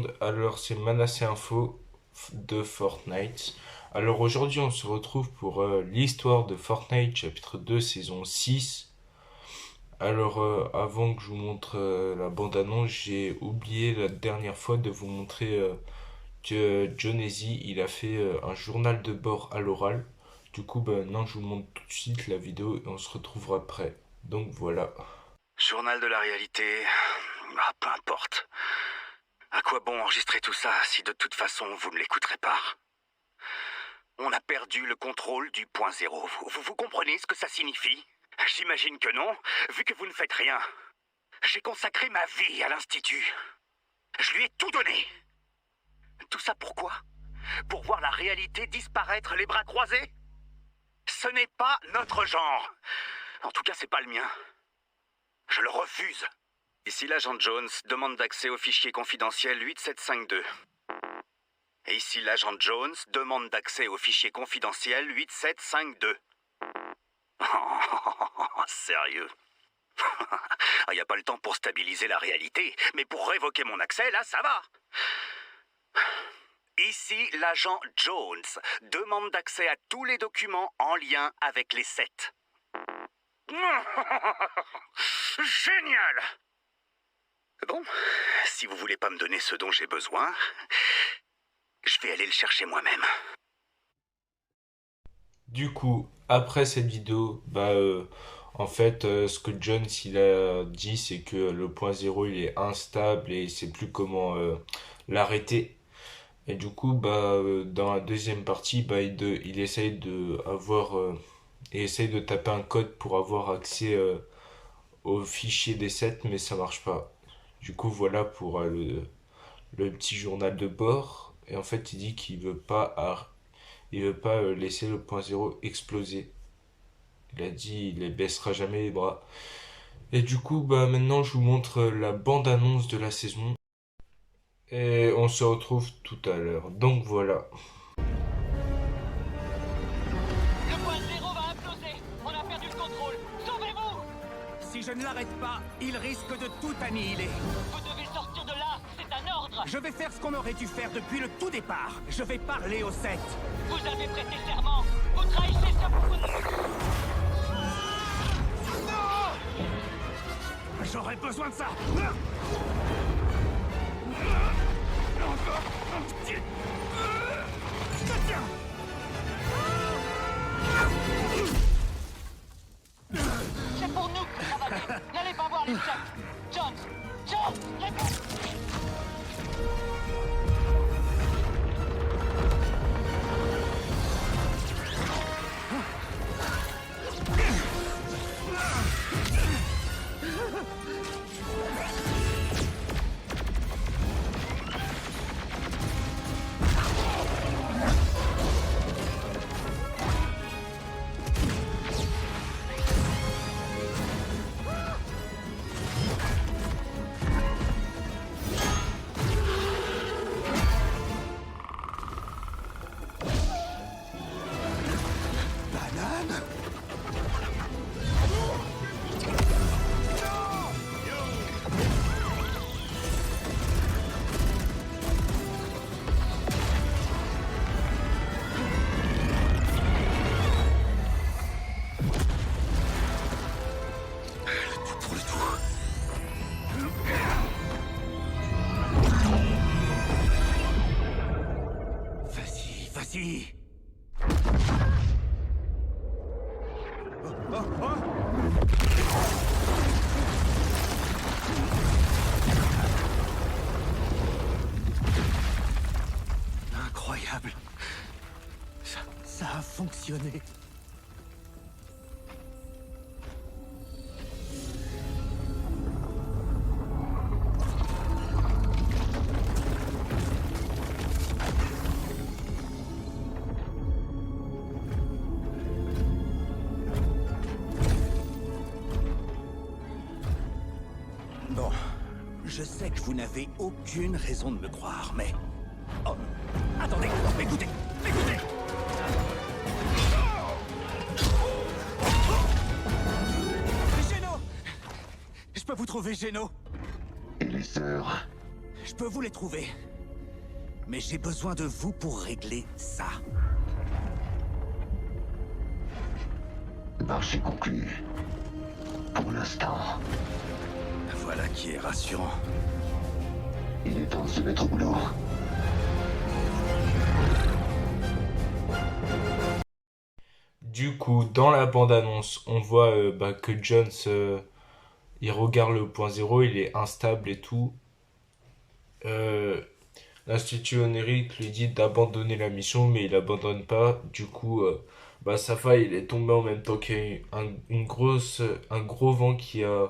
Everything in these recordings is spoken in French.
monde, alors c'est Manasseh Info de Fortnite. Alors aujourd'hui on se retrouve pour l'histoire de Fortnite chapitre 2 saison 6. Alors avant que je vous montre la bande-annonce, j'ai oublié la dernière fois de vous montrer que Jonesy il a fait un journal de bord à l'oral. Du coup maintenant je vous montre tout de suite la vidéo et on se retrouvera après. Donc voilà. Journal de la réalité. Ah, peu importe. À quoi bon enregistrer tout ça si de toute façon vous ne l'écouterez pas? On a perdu le contrôle du point zéro. Vous comprenez ce que ça signifie? J'imagine que non, vu que vous ne faites rien. J'ai consacré ma vie à l'Institut. Je lui ai tout donné. Tout ça pourquoi? Pour voir la réalité disparaître les bras croisés? Ce n'est pas notre genre. En tout cas, c'est pas le mien. Je le refuse. Ici l'agent Jones, demande d'accès au fichier confidentiel 8752. Et ici l'agent Jones, demande d'accès au fichier confidentiel 8752. Oh, sérieux? Il n'y a pas le temps pour stabiliser la réalité, mais pour révoquer mon accès, là, ça va. Ici l'agent Jones, demande d'accès à tous les documents en lien avec les 7. Génial! Bon, si vous voulez pas me donner ce dont j'ai besoin, je vais aller le chercher moi-même. Du coup, après cette vidéo, en fait, ce que Jones il a dit, c'est que le point zéro il est instable et il sait plus comment l'arrêter. Et du coup, dans la deuxième partie, il essaye de avoir, il essaye de taper un code pour avoir accès au fichier des 7, mais ça marche pas. Du coup, voilà pour le petit journal de bord. Et en fait, il dit qu'il veut pas, il veut pas laisser le point zéro exploser. Il a dit il ne baissera jamais les bras. Et du coup, maintenant, je vous montre la bande-annonce de la saison. Et on se retrouve tout à l'heure. Donc voilà. Le point zéro va imploser. On a perdu le contrôle. Sauvez-vous! Si je ne l'arrête pas, il risque de tout annihiler. Vous devez sortir de là. C'est un ordre. Je vais faire ce qu'on aurait dû faire depuis le tout départ. Je vais parler aux 7. Vous avez prêté serment. Vous trahissez ce que vous... J'aurais besoin de ça. Encore un petit... Tiens. C'est pour nous que ça va bien. N'allez pas voir les chefs. Jones! Jones! Banane. Pour le tout. Vas-y, vas-y. Oh, oh. Incroyable. Ça a fonctionné. Bon, je sais que vous n'avez aucune raison de me croire, mais... Oh, attendez, écoutez, écoutez. Géno! Je peux vous trouver, Géno? Et les sœurs? Je peux vous les trouver. mais j'ai besoin de vous pour régler ça. Marché conclu. Pour l'instant. Voilà qui est rassurant. Il est temps de se mettre au boulot. Du coup, dans la bande-annonce, on voit que Jones, il regarde le point zéro, il est instable et tout. Euh, L'Institut onirique lui dit d'abandonner la mission, mais il abandonne pas. Du coup, Safa, il est tombé en même temps qu'il y a eu un gros vent qui a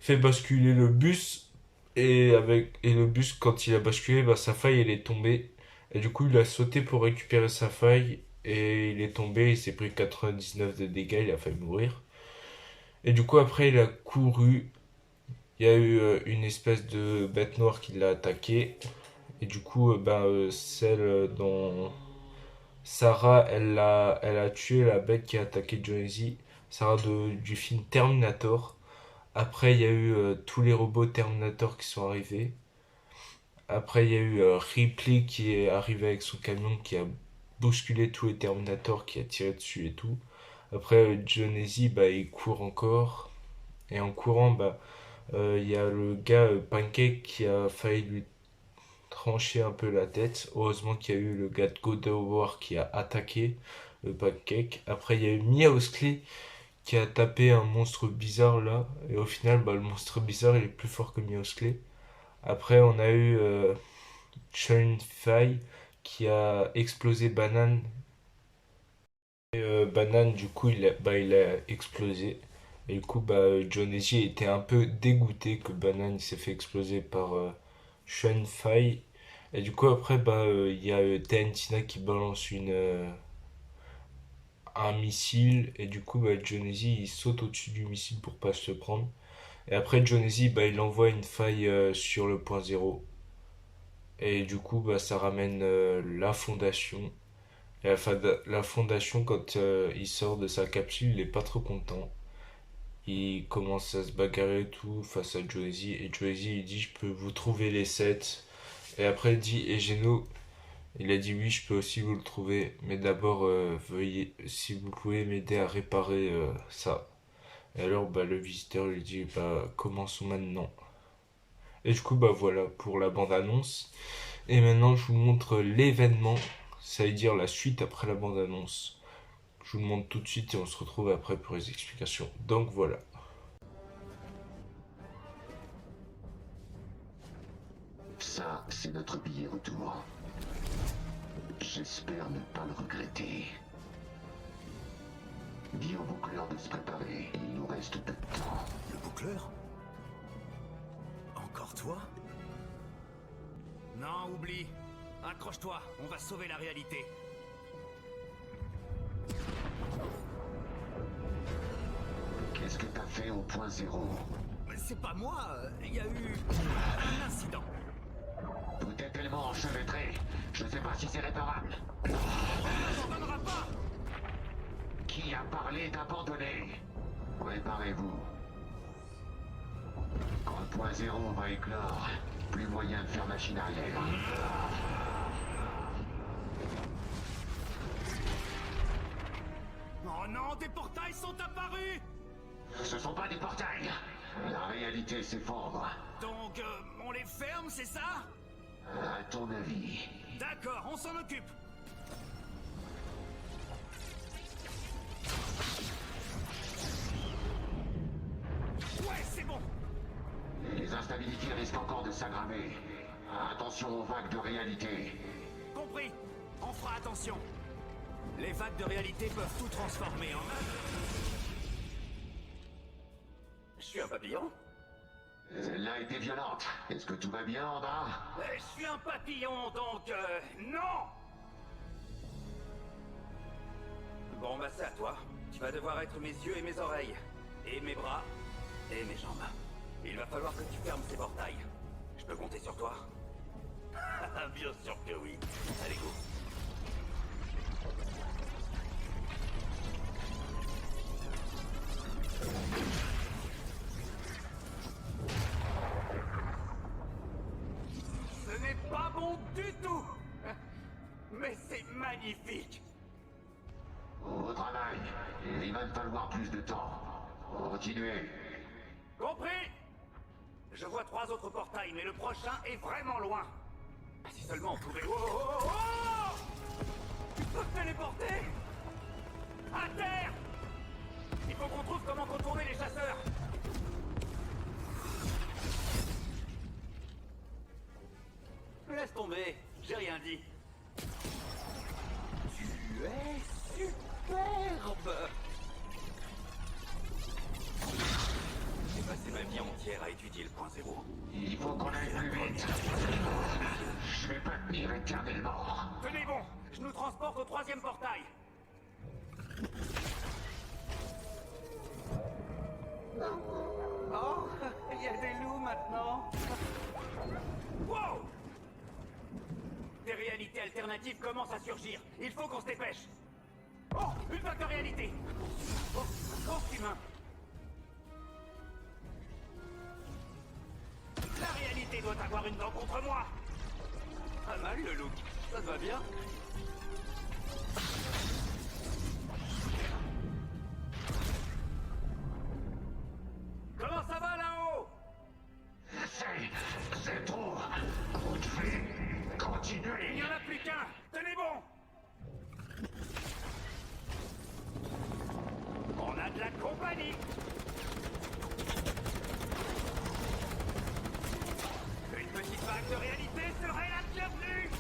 fait basculer le bus. Et le bus, quand il a basculé, sa faille, elle est tombée. Et du coup, il a sauté pour récupérer sa faille. Et il est tombé, il s'est pris 99 de dégâts, il a failli mourir. Et du coup, après, il a couru. Il y a eu une espèce de bête noire qui l'a attaqué. Et du coup, celle dont Sarah, elle a tué la bête qui a attaqué Jonesy. Sarah du film Terminator. Après, il y a eu tous les robots Terminator qui sont arrivés. Après, il y a eu Ripley qui est arrivé avec son camion qui a bousculé tous les Terminators, qui a tiré dessus et tout. Après, Jonesy, il court encore. Et en courant, il y a le gars Pancake qui a failli lui trancher un peu la tête. Heureusement qu'il y a eu le gars de God of War qui a attaqué le Pancake. Après, il y a eu Miaosley qui a tapé un monstre bizarre là. Et au final, le monstre bizarre, il est plus fort que Miaosley. Après, on a eu Chun Fai qui a explosé Banane. Et Banane, du coup, il a explosé. Et du coup, Jonesy était un peu dégoûté que Banane s'est fait exploser par Chun Fai. Et du coup, après, il y a TNTina qui balance un missile. Et du coup, Jonesy, il saute au-dessus du missile pour pas se le prendre. Et après, Jonesy, il envoie une faille sur le point zéro. Et du coup, ça ramène la fondation. Et la fondation, quand il sort de sa capsule, il est pas trop content. Il commence à se bagarrer et tout face à Jonesy. Et Jonesy, il dit, je peux vous trouver les 7. Et après, il dit, et Geno, il a dit, oui, je peux aussi vous le trouver. Mais d'abord, veuillez, si vous pouvez m'aider à réparer ça. Et alors, le visiteur lui dit, commençons maintenant. Et du coup, voilà pour la bande-annonce. Et maintenant, je vous montre l'événement, ça veut dire la suite après la bande-annonce. Je vous le montre tout de suite et on se retrouve après pour les explications. Donc voilà. Ça, c'est notre billet retour. J'espère ne pas le regretter. Dis au boucleur de se préparer. Il nous reste peu de temps. Le boucleur? Encore toi? Non, oublie. Accroche-toi, on va sauver la réalité. Qu'est-ce que t'as fait au point zéro? C'est pas moi, il y a eu un incident. Tout est tellement enchevêtré. Je sais pas si c'est réparable. On n'abandonnera pas. Qui a parlé d'abandonner? Préparez-vous. Quand le point zéro va éclore, plus moyen de faire machine arrière. Oh non, des portails sont apparus. Ce sont pas des portails. La réalité s'effondre. Donc, on les ferme, c'est ça? À ton avis? D'accord, on s'en occupe. Ouais, c'est bon. Les instabilités risquent encore de s'aggraver. Attention aux vagues de réalité. Compris. On fera attention. Les vagues de réalité peuvent tout transformer en... Je suis un papillon? Celle-là a été violente. Est-ce que tout va bien en bas? Je suis un papillon, donc... non. Bon, c'est à toi. Tu vas devoir être mes yeux et mes oreilles. Et mes bras. Et mes jambes. Il va falloir que tu fermes ces portails. Je peux compter sur toi? Bien sûr que oui. Allez, go. Ce n'est pas bon du tout. il va me falloir plus de temps. Continuez. Compris. Je vois 3 autres portails, mais le prochain est vraiment loin. Si seulement on pouvait... Oh, oh, oh, oh. Tu peux te téléporter. À terre. Il faut qu'on trouve comment contourner les chasseurs. Laisse tomber, j'ai rien dit. Tu es superbe. J'ai passé ma vie entière à étudier le point zéro. Il faut qu'on aille plus vite. Je vais pas tenir éternellement. Tenez bon, je nous transporte au 3e portail. Oh, il y a des loups maintenant. Wow! Des réalités alternatives commencent à surgir. Il faut qu'on se dépêche. Oh, une vague de réalité. Oh, un grand humain. La réalité doit avoir une dent contre moi. Pas mal le look. Ça te va bien? Comment ça va là-haut? C'est trop. Coup de fil. Il Continuez. n'y en a plus qu'un. Tenez bon. On a de la compagnie. Une petite vague de réalité serait la bienvenue.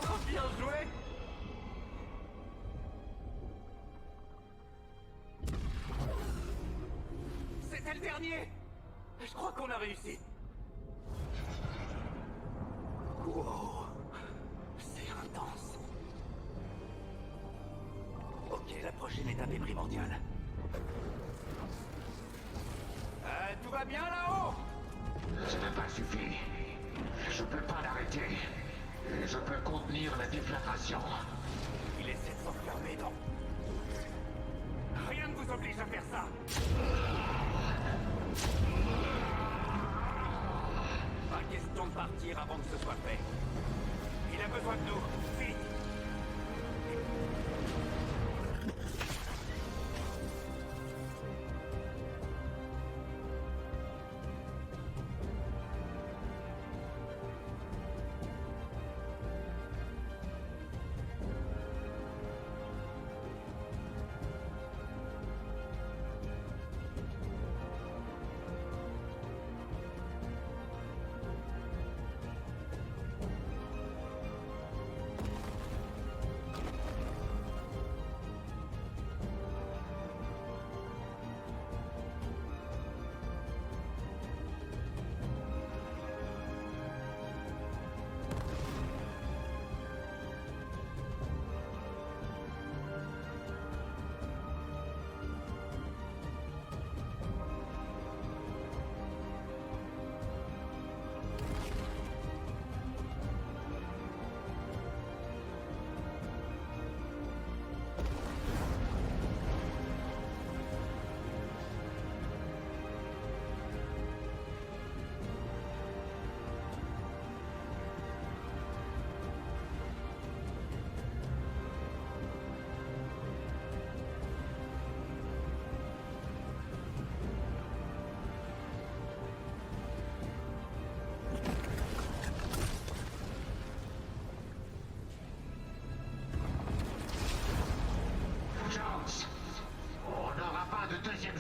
Oh, bien joué. C'était le dernier. Je crois qu'on a réussi. Wow. C'est intense. Ok, la prochaine étape est primordiale. Tout va bien là-haut? Ça n'a pas suffi. Je peux pas l'arrêter. Je peux contenir la déflagration. Il essaie de s'enfermer dans... Rien ne vous oblige à faire ça. Pas question de partir avant que ce soit fait. Il a besoin de nous. Vite.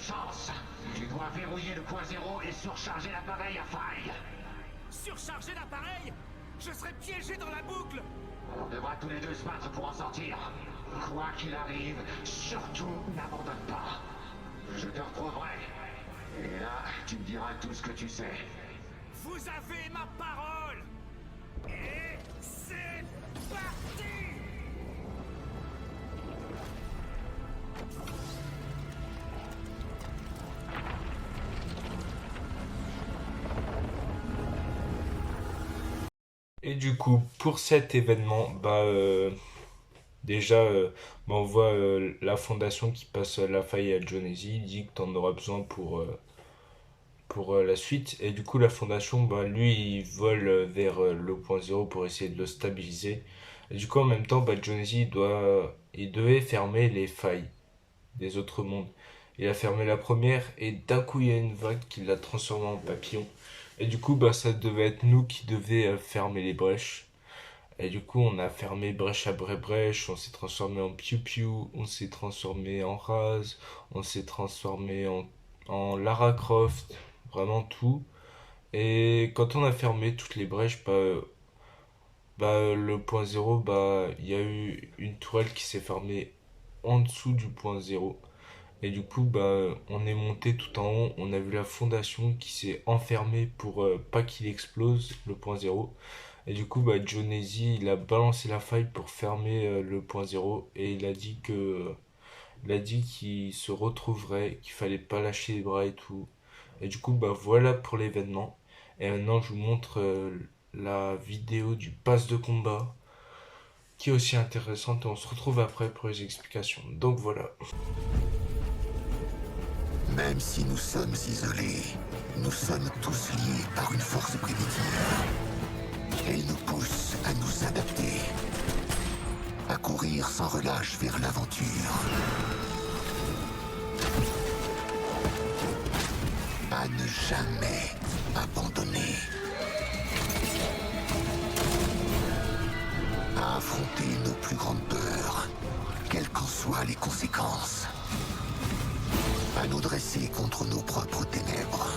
chance. Tu dois verrouiller le point zéro et surcharger l'appareil à faille. Surcharger l'appareil? Je serai piégé dans la boucle. On devra tous les deux se battre pour en sortir. Quoi qu'il arrive, surtout n'abandonne pas. Je te retrouverai. Et là, tu me diras tout ce que tu sais. Vous avez ma parole. Et c'est parti. Et du coup, pour cet événement, déjà, on voit la fondation qui passe la faille à John Easy. Il dit que tu en auras besoin pour la suite. Et du coup, la fondation, bah, lui, il vole vers le point zéro pour essayer de le stabiliser. Et du coup, en même temps, bah, Jonesy il devait fermer les failles des autres mondes. Il a fermé la première et d'un coup, il y a une vague qui l'a transformé en papillon. Et du coup, bah, ça devait être nous qui devions fermer les brèches. Et du coup, on a fermé brèche après brèche, on s'est transformé en Piu Piu, on s'est transformé en Raz, on s'est transformé en Lara Croft, vraiment tout. Et quand on a fermé toutes les brèches, le point zéro, bah, il y a eu une tourelle qui s'est fermée en dessous du point zéro. Et du coup, bah, on est monté tout en haut, on a vu la fondation qui s'est enfermée pour pas qu'il explose, le point zéro. Et du coup, bah, Jonesy, il a balancé la faille pour fermer le point zéro et il a dit qu'il se retrouverait, qu'il fallait pas lâcher les bras et tout. Et du coup, bah voilà pour l'événement. Et maintenant, je vous montre la vidéo du pass de combat qui est aussi intéressante et on se retrouve après pour les explications. Donc voilà. Même si nous sommes isolés, nous sommes tous liés par une force primitive. Elle nous pousse à nous adapter, à courir sans relâche vers l'aventure, à ne jamais abandonner, à affronter nos plus grandes peurs, quelles qu'en soient les conséquences, à nous dresser contre nos propres ténèbres.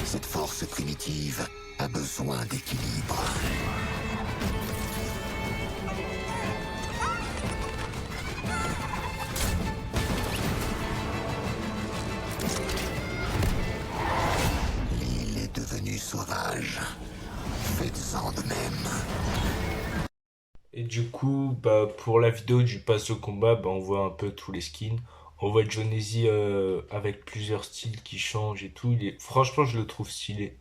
Cette force primitive a besoin d'équilibre. L'île est devenue sauvage. Faites-en de même. Et du coup, bah, pour la vidéo du pass de combat, bah, on voit un peu tous les skins. On voit Jonesy avec plusieurs styles qui changent et tout. Franchement, je le trouve stylé.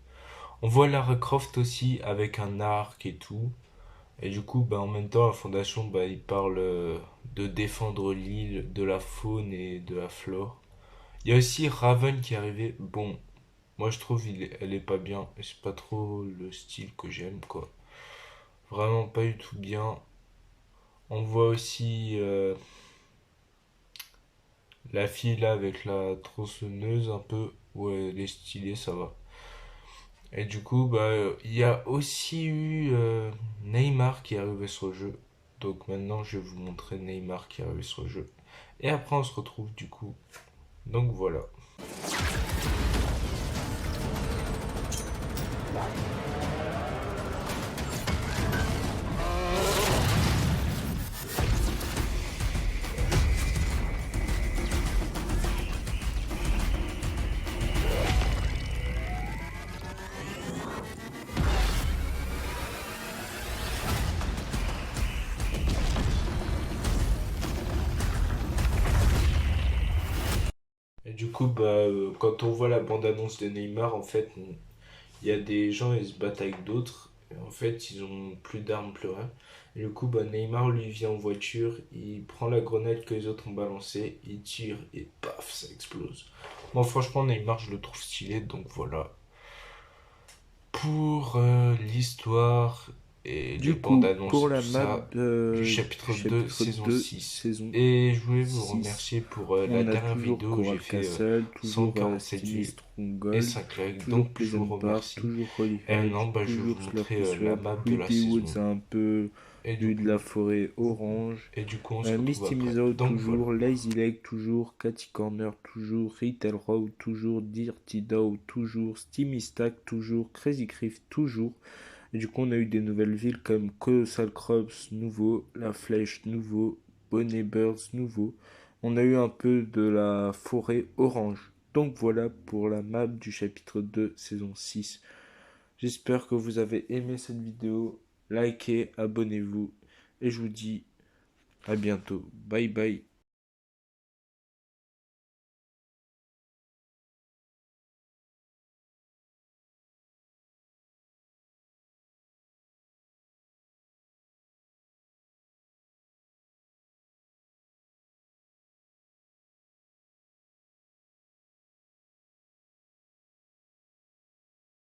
On voit Lara Croft aussi avec un arc et tout. Et du coup, bah, en même temps, la fondation, bah, il parle de défendre l'île, de la faune et de la flore. Il y a aussi Raven qui est arrivé. Bon, moi je trouve elle est pas bien. C'est pas trop le style que j'aime, quoi. Vraiment pas du tout bien. On voit aussi la fille là avec la tronçonneuse un peu. Ouais, elle est stylée, ça va. Et du coup, bah, il y a aussi eu Neymar qui est arrivé sur le jeu. Donc maintenant, je vais vous montrer Neymar qui est arrivé sur le jeu. Et après, on se retrouve du coup. Donc voilà. Et du coup, bah, quand on voit la bande-annonce de Neymar, en fait, il y a des gens, ils se battent avec d'autres. Et en fait, ils ont plus d'armes, plus rien. Et du coup, bah, Neymar, lui, vient en voiture, il prend la grenade que les autres ont balancée, il tire et paf, ça explose. Moi, franchement, Neymar, je le trouve stylé, donc voilà. Pour l'histoire et les Du bandes coup, annonces pour et tout la map ça, du du chapitre 2, chapitre saison 2, 6. saison Et je voulais vous 6, remercier pour la on a dernière toujours vidéo où j'ai Coral fait Castle, toujours 147 Steamy vues et Stronghold, 5 likes, toujours donc je vous Pleasant Park, remercie. toujours Holy Et Hedge, maintenant, bah, je vais toujours vous montrer Slurpy la Swamp, map de la Creepy saison Woods 2. un peu Et du vu de la coup, forêt orange, et du coup, on se retrouve Misty après. Mizzou Donc voilà. toujours, Lazy Lake toujours, Catty Corner toujours, Retail Row toujours, Dirty Dow toujours, Steamy Stack toujours, Crazy Griff toujours. Et du coup, on a eu des nouvelles villes comme Colossal Crops nouveau, La Flèche nouveau, Bonnet Birds nouveau. On a eu un peu de la forêt orange. Donc voilà pour la map du chapitre 2, saison 6. J'espère que vous avez aimé cette vidéo. Likez, abonnez-vous. Et je vous dis à bientôt. Bye bye.